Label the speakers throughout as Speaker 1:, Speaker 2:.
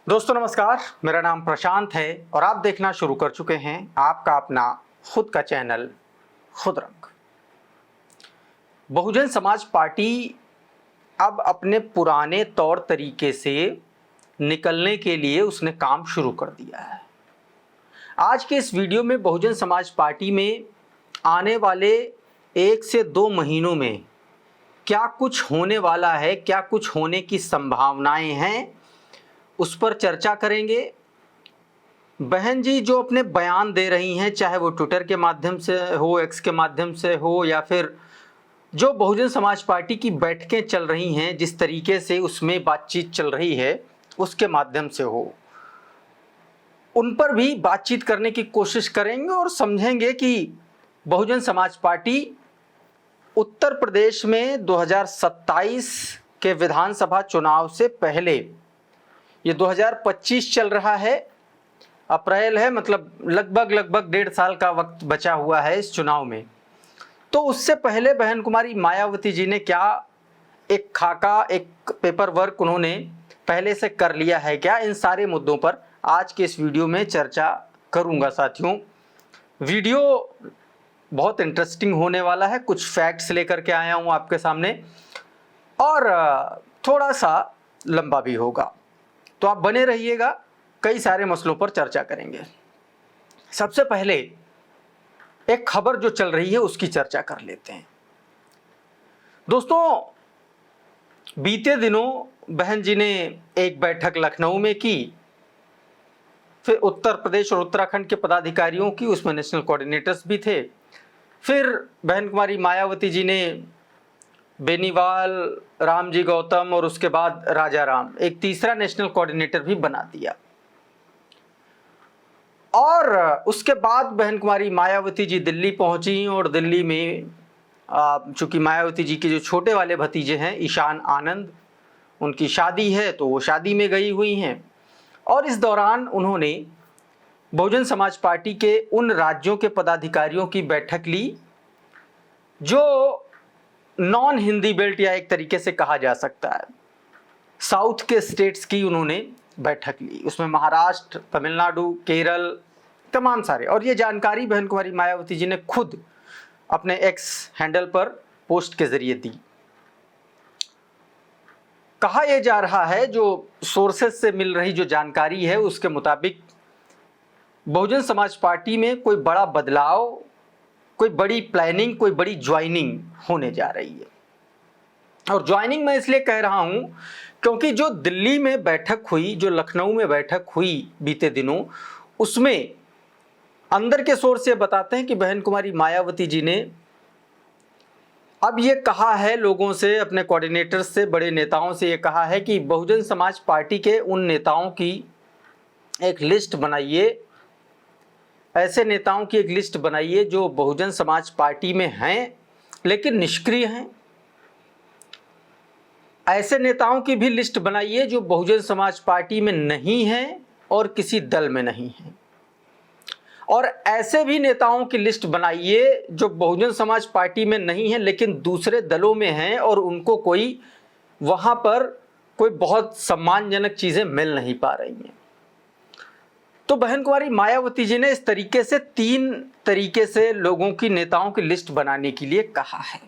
Speaker 1: दोस्तों नमस्कार, मेरा नाम प्रशांत है और आप देखना शुरू कर चुके हैं आपका अपना खुद का चैनल खुद रंग। बहुजन समाज पार्टी अब अपने पुराने तौर तरीके से निकलने के लिए उसने काम शुरू कर दिया है। आज के इस वीडियो में बहुजन समाज पार्टी में आने वाले 1 से 2 महीनों में क्या कुछ होने वाला है, क्या कुछ होने की संभावनाएं हैं, उस पर चर्चा करेंगे। बहन जी जो अपने बयान दे रही हैं, चाहे वो ट्विटर के माध्यम से हो, एक्स के माध्यम से हो, या फिर जो बहुजन समाज पार्टी की बैठकें चल रही हैं, जिस तरीके से उसमें बातचीत चल रही है उसके माध्यम से हो, उन पर भी बातचीत करने की कोशिश करेंगे और समझेंगे कि बहुजन समाज पार्टी उत्तर प्रदेश में 2027 के विधानसभा चुनाव से पहले, ये 2025 चल रहा है, अप्रैल है, मतलब लगभग 1.5 साल का वक्त बचा हुआ है इस चुनाव में। तो उससे पहले बहन कुमारी मायावती जी ने क्या एक खाका, एक पेपर वर्क उन्होंने पहले से कर लिया है क्या, इन सारे मुद्दों पर आज के इस वीडियो में चर्चा करूंगा। साथियों, वीडियो बहुत इंटरेस्टिंग होने वाला है, कुछ फैक्ट्स लेकर के आया हूं आपके सामने और थोड़ा सा लंबा भी होगा, तो आप बने रहिएगा। कई सारे मसलों पर चर्चा करेंगे। सबसे पहले एक खबर जो चल रही है उसकी चर्चा कर लेते हैं। दोस्तों, बीते दिनों बहन जी ने एक बैठक लखनऊ में की, फिर उत्तर प्रदेश और उत्तराखंड के पदाधिकारियों की, उसमें नेशनल कोऑर्डिनेटर्स भी थे। फिर बहन कुमारी मायावती जी ने बेनीवाल, रामजी गौतम और उसके बाद राजा राम, एक तीसरा नेशनल कोऑर्डिनेटर भी बना दिया। और उसके बाद बहन कुमारी मायावती जी दिल्ली पहुंची और दिल्ली में चूंकि मायावती जी के जो छोटे वाले भतीजे हैं ईशान आनंद, उनकी शादी है तो वो शादी में गई हुई हैं। और इस दौरान उन्होंने बहुजन समाज पार्टी के उन राज्यों के पदाधिकारियों की बैठक ली जो नॉन हिंदी बेल्ट, या एक तरीके से कहा जा सकता है साउथ के स्टेट्स की उन्होंने बैठक ली। उसमें महाराष्ट्र, तमिलनाडु, केरल, तमाम सारे। और ये जानकारी बहन कुमारी मायावती जी ने खुद अपने एक्स हैंडल पर पोस्ट के जरिए दी। कहा यह जा रहा है, जो सोर्सेज से मिल रही जो जानकारी है उसके मुताबिक बहुजन समाज पार्टी में कोई बड़ा बदलाव, कोई बड़ी प्लानिंग, कोई बड़ी ज्वाइनिंग होने जा रही है। और ज्वाइनिंग मैं इसलिए कह रहा हूं क्योंकि जो दिल्ली में बैठक हुई, जो लखनऊ में बैठक हुई बीते दिनों, उसमें अंदर के सोर्स ये बताते हैं कि बहन कुमारी मायावती जी ने अब ये कहा है लोगों से, अपने कोऑर्डिनेटर्स से, बड़े नेताओं से ये कहा है कि बहुजन समाज पार्टी के उन नेताओं की एक लिस्ट बनाइए, ऐसे नेताओं की एक लिस्ट बनाइए जो बहुजन समाज पार्टी में हैं लेकिन निष्क्रिय हैं। ऐसे नेताओं की भी लिस्ट बनाइए जो बहुजन समाज पार्टी में नहीं हैं और किसी दल में नहीं हैं। और ऐसे भी नेताओं की लिस्ट बनाइए जो बहुजन समाज पार्टी में नहीं है लेकिन दूसरे दलों में हैं और उनको कोई वहां पर कोई बहुत सम्मानजनक चीजें मिल नहीं पा रही हैं। तो बहन कुमारी मायावती जी ने इस तरीके से 3 तरीके से लोगों की, नेताओं की लिस्ट बनाने के लिए कहा है।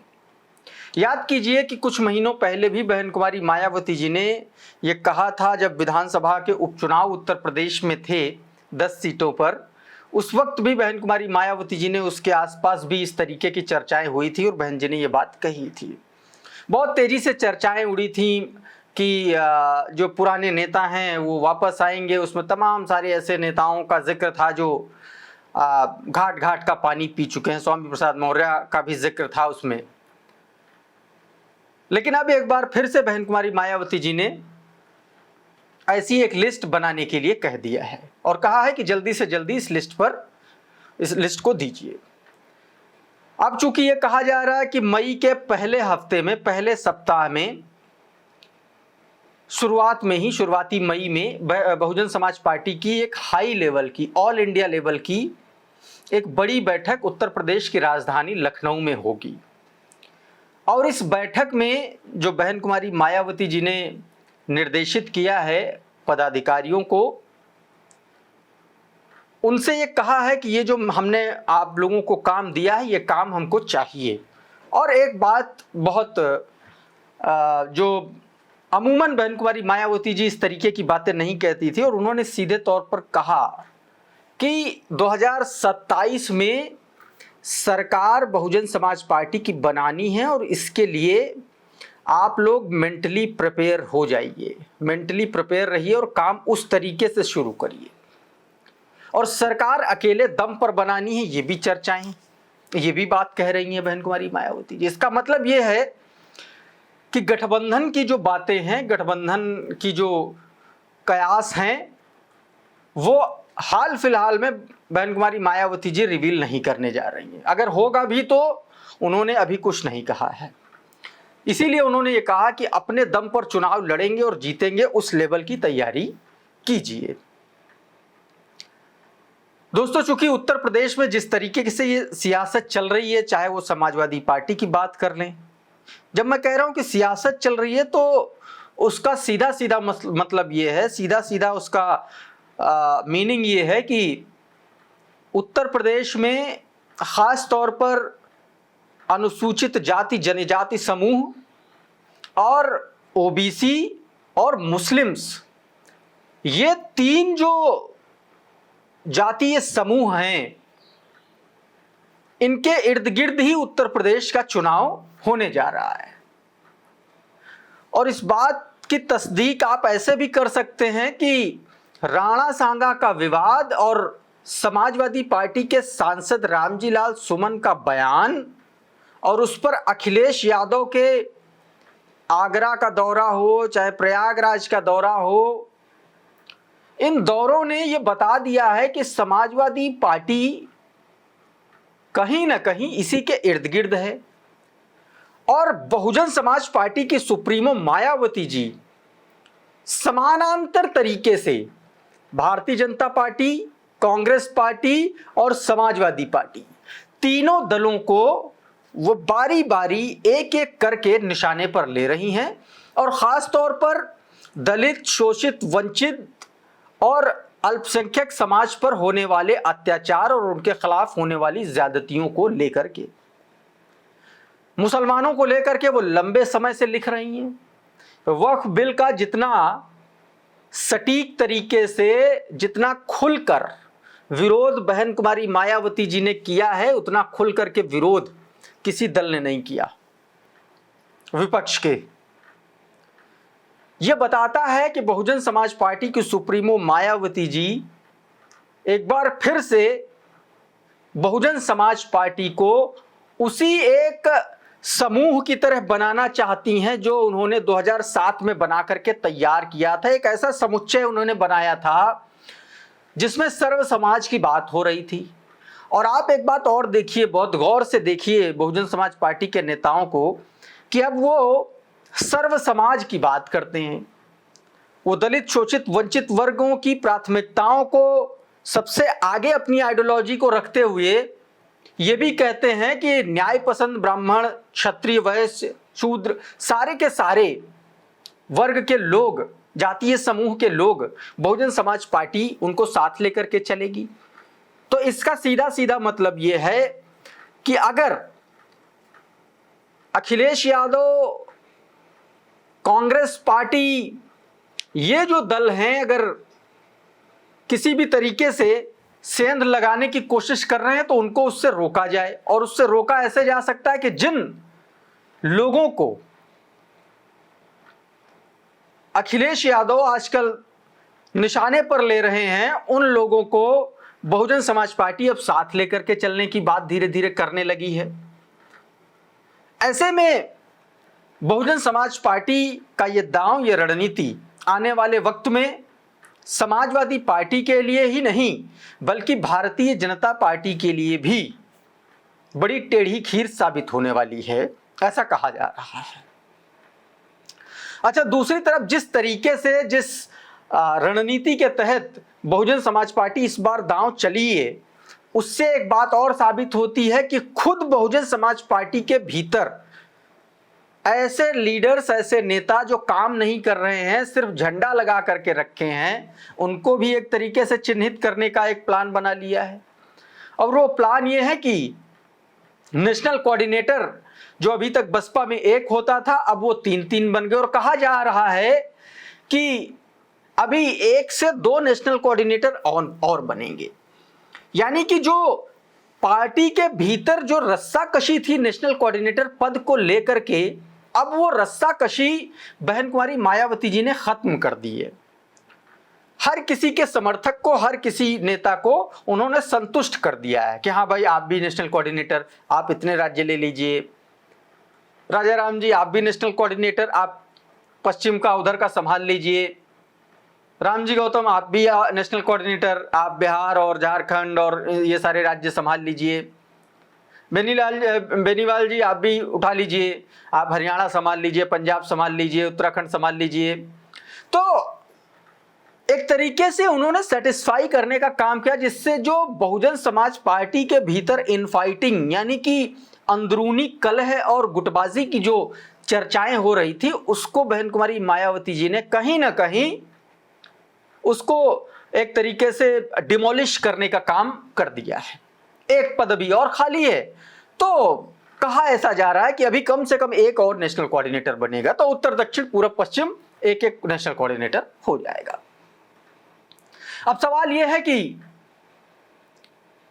Speaker 1: याद कीजिए कि कुछ महीनों पहले भी बहन कुमारी मायावती जी ने यह कहा था, जब विधानसभा के उपचुनाव उत्तर प्रदेश में थे 10 सीटों पर, उस वक्त भी बहन कुमारी मायावती जी ने, उसके आसपास भी इस तरीके की चर्चाएं हुई थी और बहन जी ने ये बात कही थी। बहुत तेजी से चर्चाएं उड़ी थी कि जो पुराने नेता हैं वो वापस आएंगे। उसमें तमाम सारे ऐसे नेताओं का जिक्र था जो घाट घाट का पानी पी चुके हैं। स्वामी प्रसाद मौर्य का भी जिक्र था उसमें। लेकिन अब एक बार फिर से बहन कुमारी मायावती जी ने ऐसी एक लिस्ट बनाने के लिए कह दिया है और कहा है कि जल्दी से जल्दी इस लिस्ट को दीजिए। अब चूंकि ये कहा जा रहा है कि मई के पहले हफ्ते में, पहले सप्ताह में, शुरुआती मई में बहुजन समाज पार्टी की एक हाई लेवल की, ऑल इंडिया लेवल की एक बड़ी बैठक उत्तर प्रदेश की राजधानी लखनऊ में होगी। और इस बैठक में जो बहन कुमारी मायावती जी ने निर्देशित किया है, पदाधिकारियों को उनसे ये कहा है कि ये जो हमने आप लोगों को काम दिया है ये काम हमको चाहिए। और एक बात बहुत जो अमूमन बहन कुमारी मायावती जी इस तरीके की बातें नहीं कहती थी, और उन्होंने सीधे तौर पर कहा कि 2027 में सरकार बहुजन समाज पार्टी की बनानी है और इसके लिए आप लोग मेंटली प्रिपेयर हो जाइए, मेंटली प्रिपेयर रहिए और काम उस तरीके से शुरू करिए। और सरकार अकेले दम पर बनानी है, ये भी चर्चाएं, ये भी बात कह रही हैं बहन कुमारी मायावती जी। इसका मतलब ये है कि गठबंधन की जो बातें हैं, गठबंधन की जो कयास हैं, वो हाल फिलहाल में बहन कुमारी मायावती जी रिवील नहीं करने जा रही हैं। अगर होगा भी तो उन्होंने अभी कुछ नहीं कहा है। इसीलिए उन्होंने ये कहा कि अपने दम पर चुनाव लड़ेंगे और जीतेंगे, उस लेवल की तैयारी कीजिए। दोस्तों, चूंकि उत्तर प्रदेश में जिस तरीके से ये सियासत चल रही है, चाहे वो समाजवादी पार्टी की बात कर लें, जब मैं कह रहा हूं कि सियासत चल रही है तो उसका सीधा सीधा मतलब ये है, सीधा सीधा उसका मीनिंग ये है कि उत्तर प्रदेश में खास तौर पर अनुसूचित जाति जनजाति समूह और ओबीसी और मुस्लिम्स, ये तीन जो जातीय समूह हैं, इनके इर्द गिर्द ही उत्तर प्रदेश का चुनाव होने जा रहा है। और इस बात की तस्दीक आप ऐसे भी कर सकते हैं कि राणा सांगा का विवाद और समाजवादी पार्टी के सांसद रामजी लाल सुमन का बयान और उस पर अखिलेश यादव के आगरा का दौरा हो चाहे प्रयागराज का दौरा हो, इन दौरों ने यह बता दिया है कि समाजवादी पार्टी कहीं ना कहीं इसी के इर्द गिर्द है। और बहुजन समाज पार्टी की सुप्रीमो मायावती जी समानांतर तरीके से भारतीय जनता पार्टी, कांग्रेस पार्टी और समाजवादी पार्टी, तीनों दलों को वो बारी बारी एक एक करके निशाने पर ले रही हैं। और खास तौर पर दलित, शोषित, वंचित और अल्पसंख्यक समाज पर होने वाले अत्याचार और उनके खिलाफ होने वाली ज्यादतियों को लेकर के, मुसलमानों को लेकर के वो लंबे समय से लिख रही हैं। वक्फ बिल का जितना सटीक तरीके से, जितना खुलकर विरोध बहन कुमारी मायावती जी ने किया है, उतना खुल करके विरोध किसी दल ने नहीं किया विपक्ष के। यह बताता है कि बहुजन समाज पार्टी की सुप्रीमो मायावती जी एक बार फिर से बहुजन समाज पार्टी को उसी एक समूह की तरह बनाना चाहती हैं जो उन्होंने 2007 में बना करके तैयार किया था। एक ऐसा समुच्चय उन्होंने बनाया था जिसमें सर्व समाज की बात हो रही थी। और आप एक बात और देखिए, बहुत गौर से देखिए बहुजन समाज पार्टी के नेताओं को, कि अब वो सर्व समाज की बात करते हैं। वो दलित, शोषित, वंचित वर्गों की प्राथमिकताओं को सबसे आगे अपनी आइडियोलॉजी को रखते हुए ये भी कहते हैं कि न्याय पसंद ब्राह्मण, क्षत्रिय, वैश्य, शूद्र, सारे के सारे वर्ग के लोग, जातीय समूह के लोग, बहुजन समाज पार्टी उनको साथ लेकर के चलेगी। तो इसका सीधा सीधा मतलब ये है कि अगर अखिलेश यादव, कांग्रेस पार्टी, ये जो दल हैं, अगर किसी भी तरीके से सेंध लगाने की कोशिश कर रहे हैं तो उनको उससे रोका जाए। और उससे रोका ऐसे जा सकता है कि जिन लोगों को अखिलेश यादव आजकल निशाने पर ले रहे हैं, उन लोगों को बहुजन समाज पार्टी अब साथ लेकर के चलने की बात धीरे धीरे करने लगी है। ऐसे में बहुजन समाज पार्टी का ये दांव, ये रणनीति आने वाले वक्त में समाजवादी पार्टी के लिए ही नहीं बल्कि भारतीय जनता पार्टी के लिए भी बड़ी टेढ़ी खीर साबित होने वाली है, ऐसा कहा जा रहा है। अच्छा, दूसरी तरफ जिस तरीके से, जिस रणनीति के तहत बहुजन समाज पार्टी इस बार दांव चली है, उससे एक बात और साबित होती है कि खुद बहुजन समाज पार्टी के भीतर ऐसे लीडर्स, ऐसे नेता जो काम नहीं कर रहे हैं, सिर्फ झंडा लगा करके रखे हैं, उनको भी एक तरीके से चिन्हित करने का एक प्लान बना लिया है। और वो प्लान ये है कि नेशनल कोऑर्डिनेटर जो अभी तक बसपा में एक होता था, अब वो 3-3 बन गए। और कहा जा रहा है कि अभी 1 से 2 नेशनल कोऑर्डिनेटर और बनेंगे। यानी कि जो पार्टी के भीतर जो रस्साकशी थी नेशनल कोऑर्डिनेटर पद को लेकर के, अब वो रस्साकशी बहन कुमारी मायावती जी ने खत्म कर दी है। हर किसी के समर्थक को, हर किसी नेता को उन्होंने संतुष्ट कर दिया है कि हाँ भाई, आप भी नेशनल कोऑर्डिनेटर, आप इतने राज्य ले लीजिए। राजा राम जी, आप भी नेशनल कोऑर्डिनेटर, आप पश्चिम का उधर का संभाल लीजिए। राम जी गौतम, आप भी नेशनल कोऑर्डिनेटर, आप बिहार और झारखंड और ये सारे राज्य संभाल लीजिए। बेनीवाल जी, आप भी उठा लीजिए, आप हरियाणा संभाल लीजिए, पंजाब संभाल लीजिए, उत्तराखंड संभाल लीजिए। तो एक तरीके से उन्होंने सेटिस्फाई करने का काम किया, जिससे जो बहुजन समाज पार्टी के भीतर इनफाइटिंग यानी कि अंदरूनी कलह और गुटबाजी की जो चर्चाएं हो रही थी, उसको बहन कुमारी मायावती जी ने कहीं ना कहीं उसको एक तरीके से डिमोलिश करने का काम कर दिया है। एक पद भी और खाली है, तो कहा ऐसा जा रहा है कि अभी कम से कम एक और नेशनल कोऑर्डिनेटर बनेगा, तो उत्तर दक्षिण पूर्व पश्चिम एक एक नेशनल कोऑर्डिनेटर हो जाएगा। अब सवाल यह है कि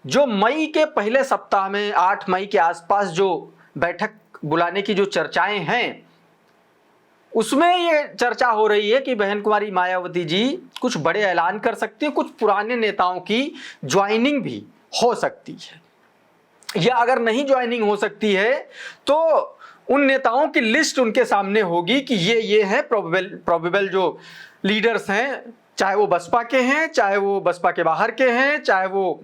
Speaker 1: जो मई के पहले सप्ताह में 8 मई के आसपास जो बैठक बुलाने की जो चर्चाएं हैं, उसमें ये चर्चा हो रही है कि बहन कुमारी मायावती जी कुछ बड़े ऐलान कर सकती हैं, कुछ पुराने नेताओं की ज्वाइनिंग भी हो सकती है, या अगर नहीं ज्वाइनिंग हो सकती है तो उन नेताओं की लिस्ट उनके सामने होगी कि ये हैं प्रोबेबल जो लीडर्स हैं, चाहे वो बसपा के हैं, चाहे वो बसपा के बाहर के हैं, चाहे वो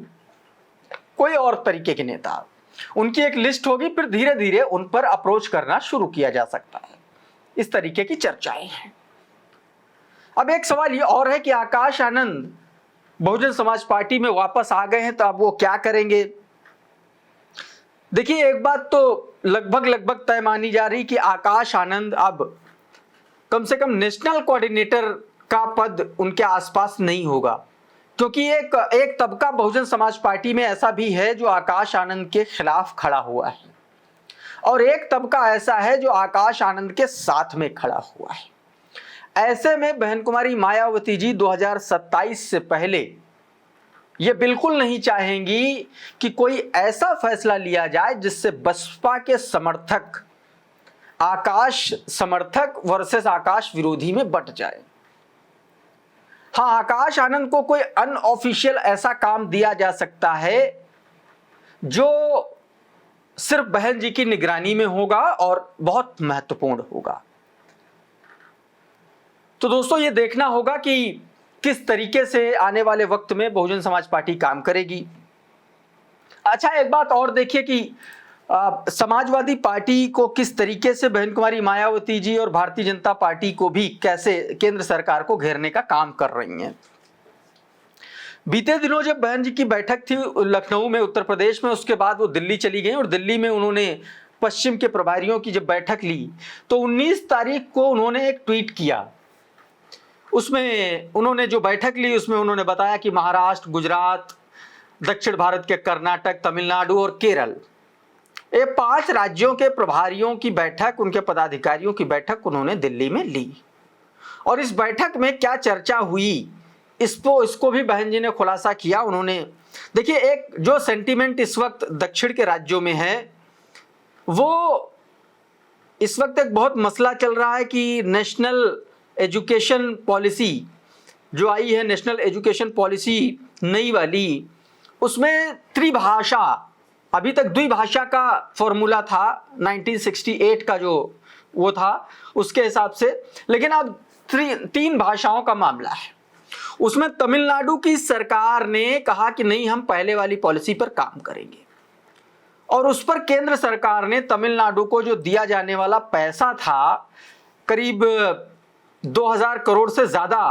Speaker 1: कोई और तरीके के नेता, उनकी एक लिस्ट होगी। फिर धीरे धीरे उन पर अप्रोच करना शुरू किया जा सकता है। इस तरीके की चर्चाएं हैं। अब एक सवाल ये और है कि आकाश आनंद बहुजन समाज पार्टी में वापस आ गए हैं, तो अब वो क्या करेंगे? देखिए, एक बात तो लगभग तय मानी जा रही कि आकाश आनंद अब कम से कम नेशनल कोऑर्डिनेटर का पद उनके आसपास नहीं होगा, क्योंकि एक तबका बहुजन समाज पार्टी में ऐसा भी है जो आकाश आनंद के खिलाफ खड़ा हुआ है, और एक तबका ऐसा है जो आकाश आनंद के साथ में खड़ा हुआ है। ऐसे में बहन कुमारी मायावती जी 2027 से पहले ये बिल्कुल नहीं चाहेंगी कि कोई ऐसा फैसला लिया जाए जिससे बसपा के समर्थक आकाश समर्थक वर्सेस आकाश विरोधी में बंट जाए। हाँ, आकाश आनंद को कोई अनऑफिशियल ऐसा काम दिया जा सकता है जो सिर्फ बहन जी की निगरानी में होगा और बहुत महत्वपूर्ण होगा। तो दोस्तों, ये देखना होगा कि किस तरीके से आने वाले वक्त में बहुजन समाज पार्टी काम करेगी। अच्छा, एक बात और देखिए कि समाजवादी पार्टी को किस तरीके से बहन कुमारी मायावती जी और भारतीय जनता पार्टी को भी कैसे केंद्र सरकार को घेरने का काम कर रही हैं। बीते दिनों जब बहन जी की बैठक थी लखनऊ में, उत्तर प्रदेश में, उसके बाद वो दिल्ली चली गई और दिल्ली में उन्होंने पश्चिम के प्रभारियों की जब बैठक ली तो 19 तारीख को उन्होंने एक ट्वीट किया। उसमें उन्होंने जो बैठक ली उसमें उन्होंने बताया कि महाराष्ट्र, गुजरात, दक्षिण भारत के कर्नाटक, तमिलनाडु और केरल, ये 5 राज्यों के प्रभारियों की बैठक, उनके पदाधिकारियों की बैठक उन्होंने दिल्ली में ली। और इस बैठक में क्या चर्चा हुई इसको भी बहन जी ने खुलासा किया। उन्होंने देखिए, एक जो सेंटीमेंट इस वक्त दक्षिण के राज्यों में है, वो इस वक्त एक बहुत मसला चल रहा है कि नेशनल एजुकेशन पॉलिसी जो आई है, नेशनल एजुकेशन पॉलिसी नई वाली, उसमें त्रिभाषा, अभी तक द्विभाषा का फॉर्मूला था 1968 का जो वो था उसके हिसाब से, लेकिन अब 3 भाषाओं का मामला है। उसमें तमिलनाडु की सरकार ने कहा कि नहीं, हम पहले वाली पॉलिसी पर काम करेंगे, और उस पर केंद्र सरकार ने तमिलनाडु को जो दिया जाने वाला पैसा था, करीब 2000 करोड़ से ज्यादा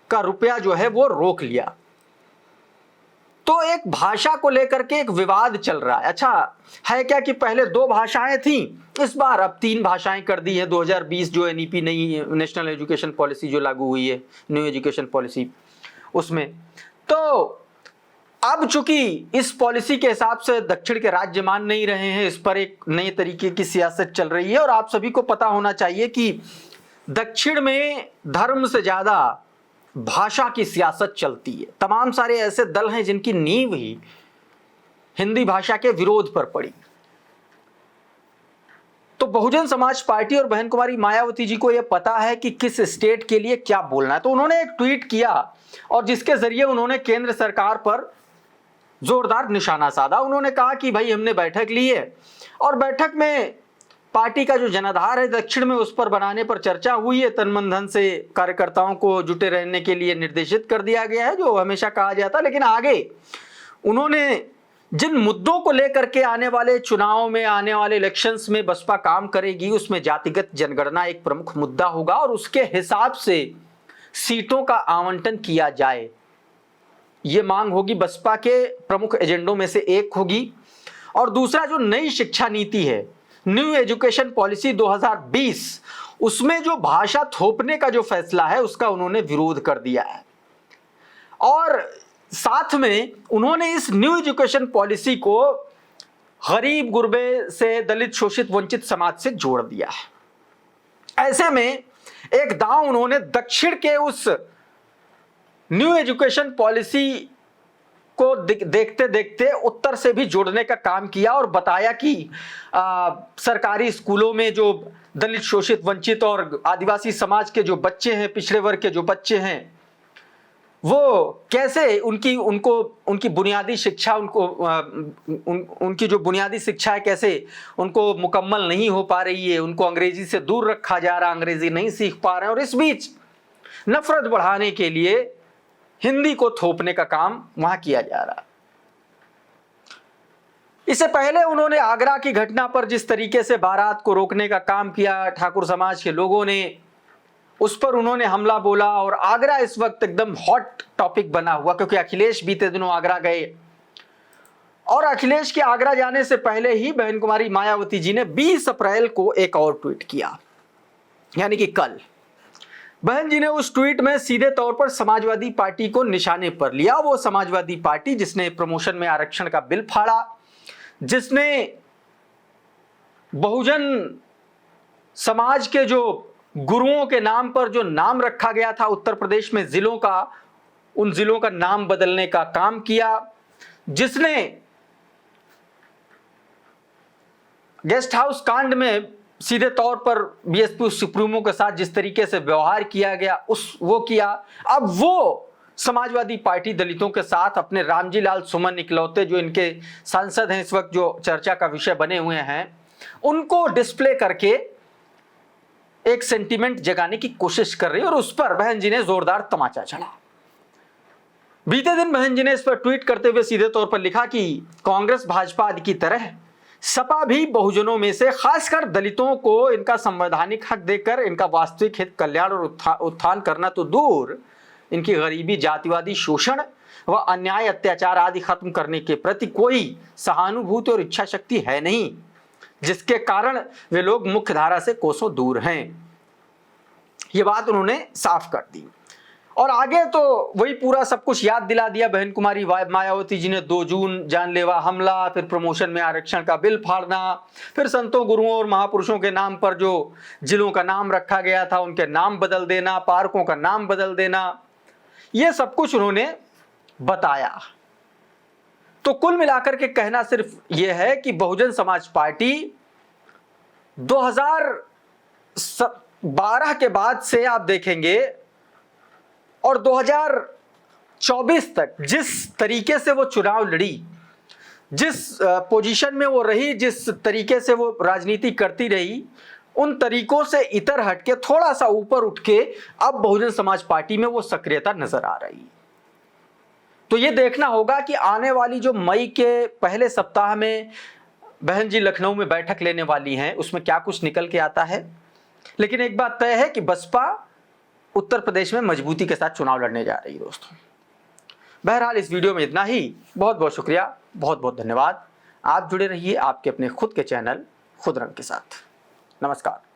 Speaker 1: का रुपया जो है वो रोक लिया। तो एक भाषा को लेकर के एक विवाद चल रहा है। अच्छा है क्या कि पहले 2 भाषाएं थी, इस बार अब 3 भाषाएं कर दी है। 2020 जो एनईपी नई नेशनल एजुकेशन पॉलिसी जो लागू हुई है, न्यू एजुकेशन पॉलिसी, उसमें तो अब चूंकि इस पॉलिसी के हिसाब से दक्षिण के राज्य मान नहीं रहे हैं, इस पर एक नए तरीके की सियासत चल रही है। और आप सभी को पता होना चाहिए कि दक्षिण में धर्म से ज्यादा भाषा की सियासत चलती है। तमाम सारे ऐसे दल हैं जिनकी नींव ही हिंदी भाषा के विरोध पर पड़ी। तो बहुजन समाज पार्टी और बहन कुमारी मायावती जी को यह पता है कि किस स्टेट के लिए क्या बोलना है, तो उन्होंने एक ट्वीट किया और जिसके जरिए उन्होंने केंद्र सरकार पर जोरदार निशाना साधा। उन्होंने कहा कि भाई हमने बैठक ली है और बैठक में पार्टी का जो जनाधार है दक्षिण में, उस पर बनाने पर चर्चा हुई है। तन मन धन से कार्यकर्ताओं को जुटे रहने के लिए निर्देशित कर दिया गया है, जो हमेशा कहा जाता। लेकिन आगे उन्होंने जिन मुद्दों को लेकर के आने वाले चुनाव में, आने वाले इलेक्शंस में बसपा काम करेगी, उसमें जातिगत जनगणना एक प्रमुख मुद्दा होगा और उसके हिसाब से सीटों का आवंटन किया जाए, ये मांग होगी, बसपा के प्रमुख एजेंडों में से एक होगी। और दूसरा जो नई शिक्षा नीति है, न्यू एजुकेशन पॉलिसी 2020, उसमें जो भाषा थोपने का जो फैसला है उसका उन्होंने विरोध कर दिया है। और साथ में उन्होंने इस न्यू एजुकेशन पॉलिसी को गरीब गुरबे से, दलित शोषित वंचित समाज से जोड़ दिया है। ऐसे में एक दांव उन्होंने दक्षिण के उस न्यू एजुकेशन पॉलिसी को देखते देखते उत्तर से भी जोड़ने का काम किया और बताया कि सरकारी स्कूलों में जो दलित शोषित वंचित और आदिवासी समाज के जो बच्चे हैं, पिछड़े वर्ग के जो बच्चे हैं, वो कैसे उनकी बुनियादी शिक्षा, उनकी जो बुनियादी शिक्षा है कैसे उनको मुकम्मल नहीं हो पा रही है, उनको अंग्रेजी से दूर रखा जा रहा, अंग्रेजी नहीं सीख पा रहे हैं। और इस बीच नफरत बढ़ाने के लिए हिंदी को थोपने का काम वहां किया जा रहा। इससे पहले उन्होंने आगरा की घटना पर जिस तरीके से बारात को रोकने का काम किया, ठाकुर समाज के लोगों ने उस पर उन्होंने हमला बोला। और आगरा इस वक्त एकदम हॉट टॉपिक बना हुआ, क्योंकि अखिलेश बीते दिनों आगरा गए और अखिलेश के आगरा जाने से पहले ही बहन कुमारी मायावती जी ने 20 अप्रैल को एक और ट्वीट किया, यानी कि कल। बहन जी ने उस ट्वीट में सीधे तौर पर समाजवादी पार्टी को निशाने पर लिया। वो समाजवादी पार्टी जिसने प्रमोशन में आरक्षण का बिल फाड़ा, जिसने बहुजन समाज के जो गुरुओं के नाम पर जो नाम रखा गया था उत्तर प्रदेश में जिलों का, उन जिलों का नाम बदलने का काम किया, जिसने गेस्ट हाउस कांड में सीधे तौर पर बीएसपी सुप्रीमो के साथ जिस तरीके से व्यवहार किया गया वो किया। अब वो समाजवादी पार्टी दलितों के साथ अपने रामजी लाल सुमन इकलौते जो इनके सांसद हैं इस वक्त, जो चर्चा का विषय बने हुए हैं, उनको डिस्प्ले करके एक सेंटीमेंट जगाने की कोशिश कर रही है। और उस पर बहन जी ने जोरदार तमाचा चढ़ा। बीते दिन बहन जी ने इस पर ट्वीट करते हुए सीधे तौर पर लिखा कि कांग्रेस भाजपा आदि की तरह सपा भी बहुजनों में से, खासकर दलितों को इनका संवैधानिक हक देकर इनका वास्तविक हित, कल्याण और उत्थान करना तो दूर, इनकी गरीबी, जातिवादी शोषण व अन्याय, अत्याचार आदि खत्म करने के प्रति कोई सहानुभूति और इच्छा शक्ति है नहीं, जिसके कारण वे लोग मुख्य धारा से कोसों दूर हैं। ये बात उन्होंने साफ कर दी। और आगे तो वही पूरा सब कुछ याद दिला दिया बहन कुमारी मायावती जी ने। 2 जून जानलेवा हमला, फिर प्रमोशन में आरक्षण का बिल फाड़ना, फिर संतों, गुरुओं और महापुरुषों के नाम पर जो जिलों का नाम रखा गया था उनके नाम बदल देना, पार्कों का नाम बदल देना, ये सब कुछ उन्होंने बताया। तो कुल मिलाकर के कहना सिर्फ यह है कि बहुजन समाज पार्टी 2012 के बाद से आप देखेंगे और 2024 तक जिस तरीके से वो चुनाव लड़ी, जिस पोजीशन में वो रही, जिस तरीके से वो राजनीति करती रही, उन तरीकों से इतर हटके थोड़ा सा ऊपर उठ के अब बहुजन समाज पार्टी में वो सक्रियता नजर आ रही। तो ये देखना होगा कि आने वाली जो मई के पहले सप्ताह में बहन जी लखनऊ में बैठक लेने वाली हैं, उसमें क्या कुछ निकल के आता है। लेकिन एक बात तय है कि बसपा उत्तर प्रदेश में मजबूती के साथ चुनाव लड़ने जा रही है दोस्तों। बहरहाल इस वीडियो में इतना ही। बहुत बहुत शुक्रिया, बहुत बहुत धन्यवाद। आप जुड़े रहिए आपके अपने खुद के चैनल खुद रंग के साथ। नमस्कार।